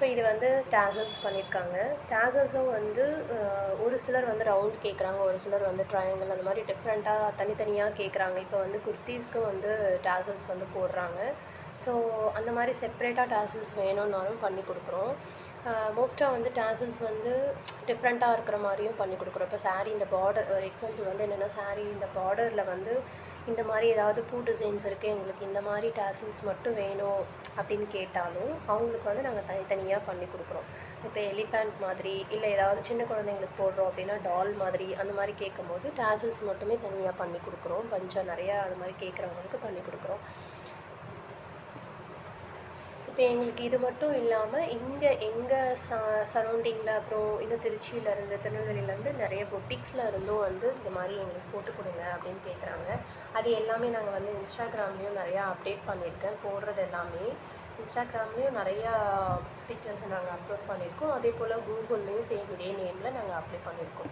இப்போ இது வந்து டேசல்ஸ் பண்ணியிருக்காங்க. டேசல்ஸும் வந்து ஒரு சிலர் வந்து ரவுண்ட் கேட்குறாங்க, ஒரு சிலர் வந்து ட்ரையாங்கிள் அந்த மாதிரி டிஃப்ரெண்ட்டாக தனித்தனியாக கேட்குறாங்க. இப்போ வந்து குர்த்தீஸ்க்கு வந்து டேசல்ஸ் வந்து போடுறாங்க. ஸோ அந்த மாதிரி செப்ரேட்டாக டேசல்ஸ் வேணும்னாலும் பண்ணி கொடுக்குறோம். மோஸ்ட்டாக வந்து டேசல்ஸ் வந்து டிஃப்ரெண்ட்டாக இருக்கிற மாதிரியும் பண்ணி கொடுக்குறோம். இப்போ சாரீ இந்த பார்டர் ஒரு எக்ஸாம்பிள் வந்து என்னென்னா, சாரீ இந்த பார்டரில் வந்து இந்த மாதிரி ஏதாவது பூ டிசைன்ஸ் இருக்குது, எங்களுக்கு இந்த மாதிரி டேசல்ஸ் மட்டும் வேணும் அப்படின்னு கேட்டாலும் அவங்களுக்கு வந்து நாங்கள் தனித்தனியாக பண்ணி கொடுக்குறோம். இப்போ எலிஃபேண்ட் மாதிரி இல்லை ஏதாவது சின்ன குழந்தைங்களுக்கு போடுறோம் அப்படின்னா டால் மாதிரி அந்த மாதிரி கேட்கும்போது டேசல்ஸ் மட்டுமே தனியாக பண்ணி கொடுக்குறோம். பஞ்சாக நிறையா அது மாதிரி கேட்குறவங்களுக்கு பண்ணி கொடுக்குறோம். இப்போ எங்களுக்கு இது மட்டும் இல்லாமல் இங்கே எங்கள் சரௌண்டிங்கில் அப்புறம் இன்னும் திருச்சியிலேருந்து திருநெல்வேலியிலேருந்து நிறைய பொட்டிக்ஸில் இருந்தும் வந்து இந்த மாதிரி எங்களுக்கு போட்டு கொடுங்க அப்படின்னு கேட்குறாங்க. அது எல்லாமே நாங்கள் வந்து இன்ஸ்டாகிராம்லேயும் நிறையா அப்டேட் பண்ணியிருக்கேன். போடுறது எல்லாமே இன்ஸ்டாகிராம்லேயும் நிறையா பிக்சர்ஸ் நாங்கள் அப்லோட் பண்ணியிருக்கோம். அதே போல் கூகுள்லேயும் சேம் இதே நேமில் நாங்கள் அப்ளை பண்ணியிருக்கோம்.